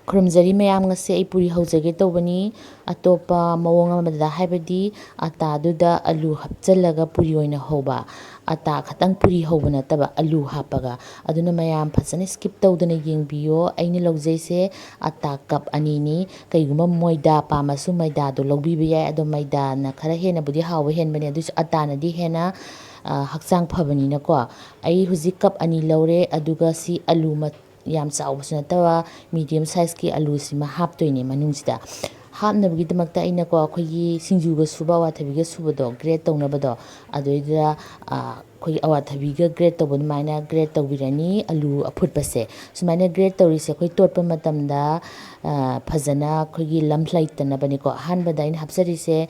ꯈꯨꯔꯨꯝꯖꯔꯤ ꯃꯌꯥꯝ ꯉꯁꯤ ꯑꯩ ꯄꯨꯔꯤ ꯍꯧꯖꯒꯦ ꯇꯧꯕꯅꯤ ꯑꯇꯣꯞꯄ ꯃꯑꯣꯡ ꯑꯃꯗ ꯍꯥꯏꯕꯗꯤ ꯑꯇꯥꯗꯨꯗ ꯑꯂꯨ ꯍꯥꯞꯆꯤꯜꯂꯒ ꯄꯨꯔꯤ ꯑꯣꯏꯅ ꯍꯧꯕ ꯑꯇꯥ ꯈꯛꯇꯪ ꯄꯨꯔꯤ ꯍꯧꯕ ꯅꯠꯇꯕ ꯑꯂꯨ ꯍꯥꯞꯄꯒ ꯑꯗꯨꯅ ꯃꯌꯥꯝ ꯐꯖꯅ ꯁ꯭ꯀꯤꯞ ꯇꯧꯗꯅ ꯌꯦꯡꯕꯤꯌꯣ ꯑꯩꯅ ꯂꯧꯖꯩꯁꯦ ꯑꯇꯥ ꯀꯞ 2ꯅꯤ ꯀꯩꯒꯨꯝꯕ ꯃꯣꯏꯗꯥ ꯄꯥꯝꯃꯁꯨ ꯃꯩꯗꯥꯗꯣ ꯂꯧꯕꯤꯕ ꯌꯥꯏ ꯑꯗꯣ ꯃꯩꯗꯥꯅ ꯈꯔ ꯍꯦꯟꯅꯕꯨꯗꯤ ꯍꯥꯎꯕ ꯍꯦꯟꯕꯅꯤ ꯑꯗꯨꯁꯨ ꯑꯇꯥꯅꯗꯤ ꯍꯦꯟꯅ ꯍꯛꯆꯥꯡ ꯐꯕꯅꯤꯅꯀꯣ ꯑꯩ ꯍꯧꯖꯤꯛ ꯀꯞ 2 ꯂꯧꯔꯦ ꯑꯗꯨꯒ ꯁꯤ ꯑꯂꯨ ꯌꯥꯝ ꯆꯥꯎꯕꯁꯨ ꯅꯠꯇꯕ ꯃꯤꯗꯤꯌꯝ ꯁꯥꯏꯖꯀꯤ ꯑꯂꯨꯁꯤꯃ ꯍꯥꯞꯇꯣꯏꯅꯦ ꯃꯅꯨꯡꯁꯤꯗ ꯍꯥꯞꯅꯕꯒꯤꯗꯃꯛꯇ ꯑꯩꯅꯀꯣ ꯑꯩꯈꯣꯏꯒꯤ ꯁꯤꯡꯖꯨꯒ ꯁꯨꯕ ꯑꯋꯥꯊꯕꯤꯒ ꯁꯨꯕꯗꯣ ꯒ꯭ꯔꯦꯠ ꯇꯧꯅꯕꯗꯣ ꯑꯗꯨꯏꯗꯨꯗ ꯑꯩꯈꯣꯏꯒꯤ ꯑꯋꯥꯊꯕꯤꯒ ꯒ꯭ꯔꯦꯠ ꯇꯧꯕ ꯑꯗꯨꯃꯥꯏꯅ ꯒ꯭ꯔꯦꯠ ꯇꯧꯕꯤꯔꯅꯤ ꯑꯂꯨ ꯑꯐꯨꯠꯄꯁꯦ ꯁꯨꯃꯥꯏꯅ ꯒ꯭ꯔꯦꯠ ꯇꯧꯔꯤꯁꯦ ꯑꯩꯈꯣই ꯇꯣꯠꯄ ꯃꯇꯝꯗ ꯐꯖꯅ ꯑꯩꯈꯣꯏꯒꯤ ꯂꯝ ꯂꯩꯇꯅꯕꯅꯤꯀꯣ ꯑꯍꯥꯟꯕꯗ ꯑꯩꯅ ꯍꯥꯞꯆꯔꯤꯁꯦ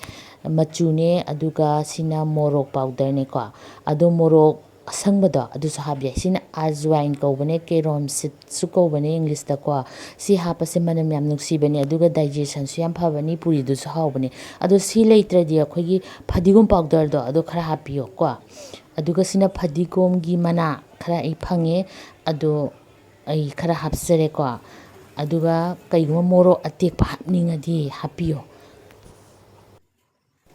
ꯃꯆꯨꯅꯦ ꯑꯗꯨꯒ ꯁꯤꯅ ꯃꯣꯔꯣꯛ ꯄꯥꯎꯗꯔꯅꯦꯀꯣ ꯑꯗꯣ ꯃꯣꯔꯣꯛ ꯑꯁꯪꯕꯗꯣ ꯑꯗꯨꯁꯨ ꯍꯥꯞꯄ ꯌꯥꯏ ꯁꯤꯅ ꯑꯖꯋꯥꯏꯟ ꯀꯧꯕꯅꯦ ꯀꯦꯔꯣꯝ ꯁꯤꯗꯁꯨ ꯀꯧꯕꯅꯦ ꯏꯪꯂꯤꯁꯇꯀꯣ ꯁꯤ ꯍꯥꯞꯄꯁꯦ ꯃꯅꯝ ꯌꯥꯝ ꯅꯨꯡꯁꯤꯕꯅꯦ ꯑꯗꯨꯒ ꯗꯥꯏꯖꯦꯁꯟꯁꯨ ꯌꯥꯝ ꯐꯕꯅꯤ ꯄꯨꯔꯤꯗꯨꯁꯨ ꯍꯥꯎꯕꯅꯤ ꯑꯗꯣ ꯁꯤ ꯂꯩꯇ꯭ꯔꯗꯤ ꯑꯩꯈꯣꯏꯒꯤ ꯐꯗꯤꯒꯣꯝ ꯄꯥꯎꯗꯔꯗꯣ ꯑꯗꯣ ꯈꯔ ꯍꯥꯞꯄꯤꯌꯣꯀꯣ ꯑꯗꯨꯒ ꯁꯤꯅ ꯐꯗꯤꯒꯣꯝꯒꯤ ꯃꯅꯥ ꯈꯔ ꯑꯩ ꯐꯪꯉꯦ ꯑꯗꯣ ꯑꯩ ꯈꯔ ꯍꯥꯞꯆꯔꯦꯀꯣ ꯑꯗꯨꯒ ꯀꯩꯒꯨꯝꯕ ꯃꯣꯔꯣꯛ ꯑꯇꯦꯛꯄ ꯍꯥꯞꯅꯤꯡꯉꯗꯤ ꯍꯥꯞꯄꯤꯌꯣ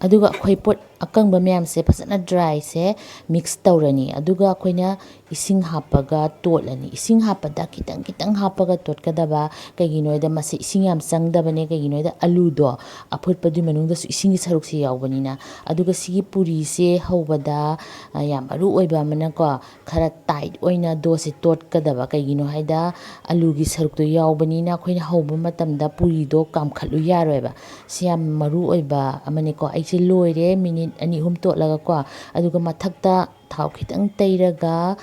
ꯑꯗꯨꯒ ꯑꯩꯈꯣꯏ ꯄꯣꯠ ꯑꯀꯪꯕ ꯃꯌꯥꯝꯁꯦ ꯐꯖꯅ ꯗ꯭ꯔꯥꯏꯁꯦ ꯃꯤꯛꯁ ꯇꯧꯔꯅꯤ ꯑꯗꯨꯒ ꯑꯩꯈꯣꯏꯅ ꯏꯁꯤꯡ ꯍꯥꯞꯄꯒ ꯇꯣꯠꯂꯅꯤ ꯏꯁꯤꯡ ꯍꯥꯞꯄꯗ ꯈꯤꯇꯪ ꯈꯤꯇꯪ ꯍꯥꯞꯄꯒ ꯇꯣꯠꯀꯗꯕ ꯀꯩꯒꯤꯅꯣꯗ ꯃꯁꯤ ꯏꯁꯤꯡ ꯌꯥꯝ ꯆꯪꯗꯕꯅꯦ ꯀꯩꯒꯤꯅꯣꯗ ꯑꯂꯨꯗꯣ ꯑꯐꯨꯠꯄꯗꯨꯒꯤ ꯃꯅꯨꯡꯗꯁꯨ ꯏꯁꯤꯡꯒꯤ ꯁꯔꯨꯛꯁꯤ ꯌꯥꯎꯕꯅꯤꯅ ꯑꯗꯨꯒ ꯁꯤꯒꯤ ꯄꯨꯔꯤꯁꯦ ꯍꯧꯕꯗ ꯌꯥꯝ ꯃꯔꯨ ꯑꯣꯏꯕ ꯑꯃꯅꯀꯣ ꯈꯔ ꯇꯥꯏꯠ ꯑꯣꯏꯅ ꯗꯣꯁꯦ ꯇꯣꯠꯀꯗꯕ ꯀꯩꯒꯤꯅꯣ ꯍꯥꯏꯗ ꯑꯂꯨꯒꯤ ꯁꯔꯨꯛꯇꯣ ꯌꯥꯎꯕꯅꯤꯅ ꯑꯩꯈꯣꯏꯅ ꯍꯧꯕ ꯃꯇꯝꯗ ꯄꯨꯔꯤꯗꯣ ꯀꯥꯝꯈꯠꯂꯨ ꯌꯥꯔꯣꯏꯕ ꯁꯤ ꯌꯥꯝ ꯃꯔꯨ ꯑꯣꯏꯕ ꯑꯃꯅꯤꯀꯣ ꯑꯩꯁꯦ ꯂꯣꯏꯔꯦ ꯃꯤꯅꯤꯠ 2-3 ꯇꯣꯠꯂꯒꯀꯣ ꯑꯗꯨꯒ ꯃꯊꯛꯇ ꯊꯥꯎ ꯈꯤꯇꯪ ꯇꯩꯔꯒ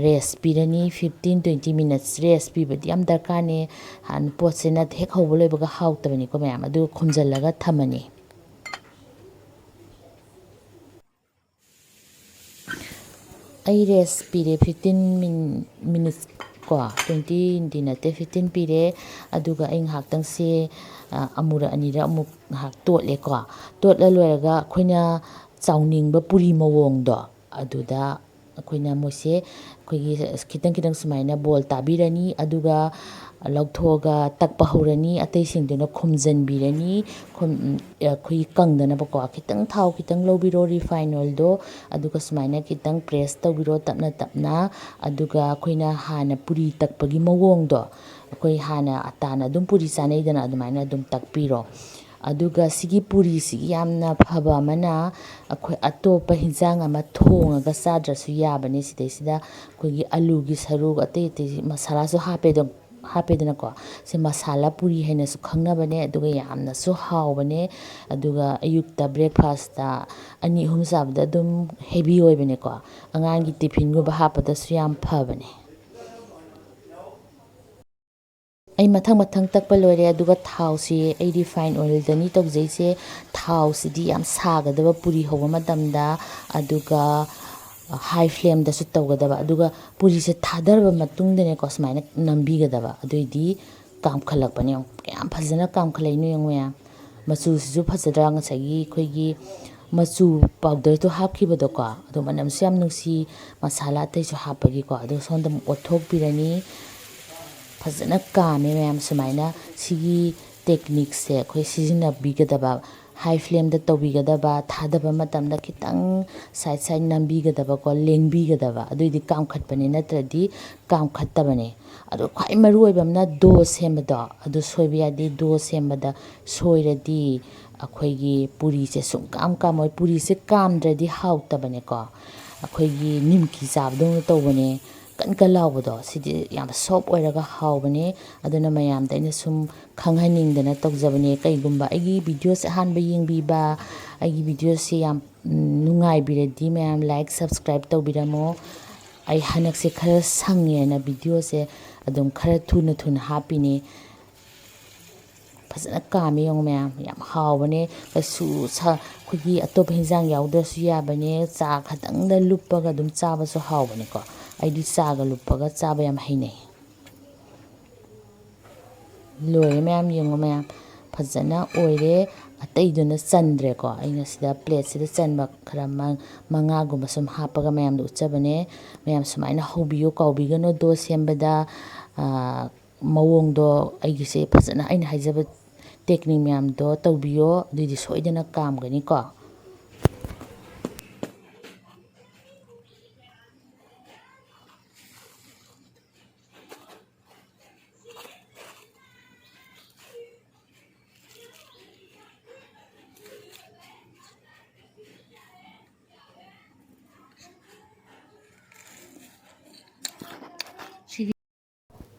ꯔꯦꯁ ꯄꯤꯔꯅꯤ 15-20 ꯃꯤꯅꯠꯁ ꯔꯦꯁ ꯄꯤꯕꯗꯤ ꯌꯥꯝ ꯗꯔꯀꯥꯔꯅꯦ ꯄꯣꯠꯁꯤꯅ ꯍꯦꯛ ꯍꯧꯕ ꯂꯣꯏꯕꯒ ꯍꯥꯎꯇꯕꯅꯤꯀꯣ ꯃꯌꯥꯝ ꯑꯗꯨꯒ ꯈꯨꯝꯖꯤꯜꯂꯒ ꯊꯝꯃꯅꯤ ꯑꯩ ꯔꯦꯁ ꯄꯤꯔꯦ 15 ꯃꯤꯅꯤꯠꯁ ꯀꯣ 20ꯗꯤ ꯅꯠꯇꯦ 15 ꯄꯤꯔꯦ ꯑꯗꯨꯒ ꯑꯩ ꯉꯥꯏꯍꯥꯛꯇꯪꯁꯦ ꯑꯃꯨꯔꯛ ꯑꯅꯤꯔꯛ ꯑꯃꯨꯛ ꯉꯥꯏꯍꯥꯛ ꯇꯣꯠꯂꯦꯀꯣ ꯇꯣꯠꯂ ꯂꯣꯏꯔꯒ ꯑꯩꯈꯣꯏꯅ ꯆꯥꯎꯅꯤꯡꯕ ꯄꯨꯔꯤ ꯃꯑꯣꯡꯗꯣ ꯑꯗꯨꯗ ꯑꯩꯈꯣꯏꯅ ꯃꯣꯏꯁꯦ ꯑꯩꯈꯣꯏꯒꯤ ꯈꯤꯇꯪ ꯈꯤꯇꯪ ꯁꯨꯃꯥꯏꯅ ꯕꯣꯜ ꯇꯥꯕꯤꯔꯅꯤ ꯑꯗꯨꯒ ꯂꯧꯊꯣꯛꯑꯒ ꯇꯛꯄ ꯍꯧꯔꯅꯤ ꯑꯇꯩꯁꯤꯡꯗꯨꯅ ꯈꯨꯝꯖꯤꯟꯕꯤꯔꯅꯤ ꯑꯩꯈꯣꯏꯒꯤ ꯀꯪꯗꯅꯕꯀꯣ ꯈꯤꯇꯪ ꯊꯥꯎ ꯈꯤꯇꯪ ꯂꯧꯕꯤꯔꯣ ꯔꯤꯐꯥꯏꯟ ꯑꯣꯏꯜꯗꯣ ꯑꯗꯨꯒ ꯁꯨꯃꯥꯏꯅ ꯈꯤꯇꯪ ꯄ꯭ꯔꯦꯁ ꯇꯧꯕꯤꯔꯣ ꯇꯞꯅ ꯇꯞꯅ ꯑꯗꯨꯒ ꯑꯩꯈꯣꯏꯅ ꯍꯥꯟꯅ ꯄꯨꯔꯤ ꯇꯛꯄꯒꯤ ꯃꯑꯣꯡꯗꯣ ꯑꯩꯈꯣꯏ ꯍꯥꯟꯅ ꯑꯇꯥꯅ ꯑꯗꯨꯝ ꯄꯨꯔꯤ ꯆꯥꯅꯩꯗꯅ ꯑꯗꯨꯃꯥꯏꯅ ꯑꯗꯨꯝ ꯇꯛꯄꯤꯔꯣ ꯑꯗꯨꯒ ꯁꯤꯒꯤ ꯄꯨꯔꯤꯁꯤꯒꯤ ꯌꯥꯝꯅ ꯐꯕ ꯑꯃꯅ ꯑꯩꯈꯣꯏ ꯑꯇꯣꯞꯄ ꯍꯤꯟꯖꯥꯡ ꯑꯃ ꯊꯣꯡꯉꯒ ꯆꯥꯗ꯭ꯔꯁꯨ ꯌꯥꯕꯅꯤ ꯁꯤꯗꯩꯁꯤꯗ ꯑꯩꯈꯣꯏꯒꯤ ꯑꯂꯨꯒꯤ ꯁꯔꯨꯛ ꯑꯇꯩ ꯑꯇꯩ ꯃꯁꯥꯂꯥꯁꯨ ꯍꯥꯞꯄꯦꯗꯅꯀꯣ ꯁꯤ ꯃꯁꯥꯂꯥ ꯄꯨꯔꯤ ꯍꯥꯏꯅꯁꯨ ꯈꯪꯅꯕꯅꯦ ꯑꯗꯨꯒ ꯌꯥꯝꯅꯁꯨ ꯍꯥꯎꯕꯅꯦ ꯑꯗꯨꯒ ꯑꯌꯨꯛꯇ ꯕ꯭ꯔꯦꯛꯐꯥꯁꯇ 2-3 ꯆꯥꯕꯗ ꯑꯗꯨꯝ ꯍꯦꯚꯤ ꯑꯣꯏꯕꯅꯦꯀꯣ ꯑꯉꯥꯡꯒꯤ ꯇꯤꯐꯤꯟꯒꯨꯝꯕ ꯍꯥꯞꯄꯗꯁꯨ ꯌꯥꯝ ꯐꯕꯅꯦ ꯑꯩ ꯃꯊꯪ ꯃꯊꯪ ꯇꯛꯄ ꯂꯣꯏꯔꯦ ꯑꯗꯨꯒ ꯊꯥꯎꯁꯤ ꯑꯩ ꯔꯤꯐꯥꯏꯟ ꯑꯣꯏꯜꯗꯅꯤ ꯇꯧꯖꯩꯁꯦ ꯊꯥꯎꯁꯤꯗꯤ ꯌꯥꯝ ꯁꯥꯒꯗꯕ ꯄꯨꯔꯤ ꯍꯧꯕ ꯃꯇꯝꯗ ꯑꯗꯨꯒ ꯍꯥꯏ ꯐ꯭ꯂꯦꯝꯗꯁꯨ ꯇꯧꯒꯗꯕ ꯑꯗꯨꯒ ꯄꯨꯔꯤꯁꯦ ꯊꯥꯗꯔꯕ ꯃꯇꯨꯡꯗꯅꯦꯀꯣ ꯁꯨꯃꯥꯏꯅ ꯅꯝꯕꯤꯒꯗꯕ ꯑꯗꯨꯑꯣꯏꯗꯤ ꯀꯥꯝꯈꯠꯂꯛꯄꯅꯦ ꯀꯌꯥꯝ ꯐꯖꯅ ꯀꯥꯝꯈꯠꯂꯛꯏꯅꯣ ꯌꯦꯡꯉꯨ ꯃꯌꯥꯝ ꯃꯆꯨꯁꯤꯁꯨ ꯐꯖꯗ꯭ꯔꯥ ꯉꯁꯥꯏꯒꯤ ꯑꯩꯈꯣꯏꯒꯤ ꯃꯆꯨ ꯄꯥꯎꯗꯔꯗꯣ ꯍꯥꯞꯈꯤꯕꯗꯣꯀꯣ ꯑꯗꯣ ꯃꯅꯝꯁꯨ ꯌꯥꯝ ꯅꯨꯡꯁꯤ ꯃꯁꯥꯂꯥ ꯑꯇꯩꯁꯨ ꯍꯥꯞꯄꯒꯤꯀꯣ ꯑꯗꯣ ꯁꯣꯝꯗ ꯑꯃꯨꯛ ꯑꯣꯠꯊꯣꯛꯄꯤꯔꯅꯤ ꯐꯖꯅ ꯀꯥꯝꯃꯦ ꯃꯌꯥꯝ ꯁꯨꯃꯥꯏꯅ ꯁꯤꯒꯤ ꯇꯦꯛꯅꯤꯛꯁꯦ ꯑꯩꯈꯣꯏ ꯁꯤꯖꯤꯟꯅꯕꯤꯒꯗꯕ ꯍꯥꯏ ꯐ꯭ꯂꯦꯝꯗ ꯇꯧꯕꯤꯒꯗꯕ ꯊꯥꯗꯕ ꯃꯇꯝꯗ ꯈꯤꯇꯪ ꯁꯥꯏꯠ ꯅꯝꯕꯤꯒꯗꯕꯀꯣ ꯂꯦꯡꯕꯤꯒꯗꯕ ꯑꯗꯨꯏꯗꯤ ꯀꯥꯝꯈꯠꯄꯅꯦ ꯅꯠꯇ꯭ꯔꯗꯤ ꯀꯥꯝꯈꯠꯇꯕꯅꯦ ꯑꯗꯣ ꯈ꯭ꯋꯥꯏ ꯃꯔꯨ ꯑꯣꯏꯕ ꯑꯃꯅ ꯗꯣ ꯁꯦꯝꯕꯗꯣ ꯑꯗꯨ ꯁꯣꯏꯕ ꯌꯥꯗꯦ ꯗꯣ ꯁꯦꯝꯕꯗ ꯁꯣꯏꯔꯗꯤ ꯑꯩꯈꯣꯏꯒꯤ ꯄꯨꯔꯤꯁꯦ ꯁꯨꯡꯀꯥꯝ ꯀꯥꯝꯃꯣꯏ ꯄꯨꯔꯤꯁꯦ ꯀꯥꯝꯗ꯭ꯔꯗꯤ ꯍꯥꯎꯇꯕꯅꯦꯀꯣ ꯑꯩꯈꯣꯏꯒꯤ ꯅꯤꯝꯀꯤ ꯆꯥꯕꯗꯧꯅ ꯇꯧꯕꯅꯦ ꯀꯟ ꯀꯟ ꯂꯥꯎꯕꯗꯣ ꯁꯤꯗꯤ ꯌꯥꯝ ꯁꯣꯞ ꯑꯣꯏꯔꯒ ꯍꯥꯎꯕꯅꯦ ꯑꯗꯨꯅ ꯃꯌꯥꯝꯗ ꯑꯩꯅ ꯁꯨꯝ ꯈꯪꯍꯟꯅꯤꯡꯗꯅ ꯇꯧꯖꯕꯅꯦ ꯀꯩꯒꯨꯝꯕ ꯑꯩꯒꯤ ꯚꯤꯗꯤꯑꯣꯁꯦ ꯑꯍꯥꯟꯕ ꯌꯦꯡꯕꯤꯕ ꯑꯩꯒꯤ ꯚꯤꯗꯤꯑꯣꯁꯦ ꯌꯥꯝ ꯅꯨꯡꯉꯥꯏꯕꯤꯔꯗꯤ ꯃꯌꯥꯝ ꯂꯥꯏꯛ ꯁꯕꯁꯀ꯭ꯔꯥꯏꯞ ꯇꯧꯕꯤꯔꯝꯃꯣ ꯑꯩ ꯍꯟꯗꯛꯁꯦ ꯈꯔ ꯁꯪꯉꯦꯅ ꯚꯤꯗꯤꯑꯣꯁꯦ ꯑꯗꯨꯝ ꯈꯔ ꯊꯨꯅ ꯍꯥꯞꯄꯤꯅꯤ ꯐꯖꯅ ꯀꯥꯝꯃꯤ ꯌꯦꯡꯉꯨ ꯃꯌꯥꯝ ꯌꯥꯝ ꯍꯥꯎꯕꯅꯦ ꯀꯩꯁꯨ ꯑꯩꯈꯣꯏꯒꯤ ꯑꯇꯣꯞꯄ ꯍꯤꯟꯖꯥꯡ ꯌꯥꯎꯗ꯭ꯔꯁꯨ ꯌꯥꯕꯅꯦ ꯆꯥ ꯈꯇꯪꯗ ꯂꯨꯞꯄꯒ ꯑꯗꯨꯝ ꯆꯥꯕꯁꯨ ꯍꯥꯎꯕꯅꯦꯀꯣ ꯑꯩꯗꯤ ꯆꯥꯒ ꯂꯨꯞꯄꯒ ꯆꯥꯕ ꯌꯥꯝ ꯍꯩꯅꯩ ꯂꯣꯏꯔꯦ ꯃꯌꯥꯝ ꯌꯦꯡꯉꯨ ꯃꯌꯥꯝ ꯐꯖꯅ ꯑꯣꯏꯔꯦ ꯑꯇꯩꯗꯨꯅ ꯆꯟꯗ꯭ꯔꯦꯀꯣ ꯑꯩꯅ ꯁꯤꯗ ꯄ꯭ꯂꯦꯠꯁꯤꯗ ꯆꯟꯕ ꯈꯔ 5ꯒꯨꯝꯕ ꯁꯨꯝ ꯍꯥꯞꯄꯒ ꯃꯌꯥꯝꯗ ꯎꯠꯆꯕꯅꯦ ꯃꯌꯥꯝ ꯁꯨꯃꯥꯏꯅ ꯍꯧꯕꯤꯌꯨ ꯀꯥꯎꯕꯤꯒꯅꯨ ꯗꯣ ꯁꯦꯝꯕꯗ ꯃꯑꯣꯡꯗꯣ ꯑꯩꯒꯤꯁꯦ ꯐꯖꯅ ꯑꯩꯅ ꯍꯥꯏꯖꯕ ꯇꯦꯛꯅꯤꯛ ꯃꯌꯥꯝꯗꯣ ꯇꯧꯕꯤꯌꯣ, ꯑꯗꯨꯏꯗꯤ ꯁꯣꯏꯗꯅ ꯀꯥꯝꯒꯅꯤꯀꯣ꯫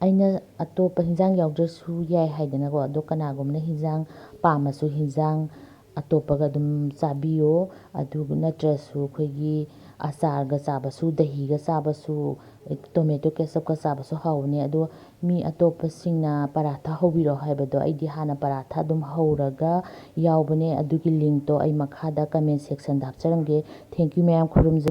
ꯑꯩꯅ ꯑꯇꯣꯞꯄ ꯍꯤꯟꯖꯥꯡ ꯌꯥꯎꯗ꯭ꯔꯁꯨ ꯌꯥꯏ ꯍꯥꯏꯗꯅꯀꯣ, ꯑꯗꯣ ꯀꯅꯥꯒꯨꯝꯕꯅ ꯍꯤꯟꯖꯥꯡ ꯄꯥꯝꯃꯁꯨ ꯍꯤꯟꯖꯥꯡ ꯑꯇꯣꯞꯄꯒ ꯑꯗꯨꯝ ꯆꯥꯕꯤꯌꯣ, ꯑꯗꯨ ꯅꯠꯇ꯭ꯔꯁꯨ ꯑꯩꯈꯣꯏꯒꯤ ꯑꯆꯥꯔꯒ ꯆꯥꯕꯁꯨ, ꯗꯍꯤꯒ ꯆꯥꯕꯁꯨ, ꯇꯣꯃꯦꯇꯣ ꯀꯦꯆꯞꯀ ꯆꯥꯕꯁꯨ ꯍꯥꯎꯕꯅꯦ꯫ ꯑꯗꯣ ꯃꯤ ꯑꯇꯣꯞꯄꯁꯤꯡꯅ ꯄꯔꯥꯊꯥ ꯍꯧꯕꯤꯔꯣ ꯍꯥꯏꯕꯗꯣ, ꯑꯩꯗꯤ ꯍꯥꯟꯅ ꯄꯔꯥꯊꯥ ꯑꯗꯨꯝ ꯍꯧꯔꯒ ꯌꯥꯎꯕꯅꯦ꯫ ꯑꯗꯨꯒꯤ ꯂꯤꯡꯛꯇꯣ ꯑꯩ ꯃꯈꯥꯗ ꯀꯃꯦꯟ ꯁꯦꯛꯁꯟꯗ ꯍꯥꯞꯆꯔꯝꯒꯦ꯫ ꯊꯦꯡꯛ ꯌꯨ ꯃꯌꯥꯝ, ꯈꯨꯔꯨꯝꯖ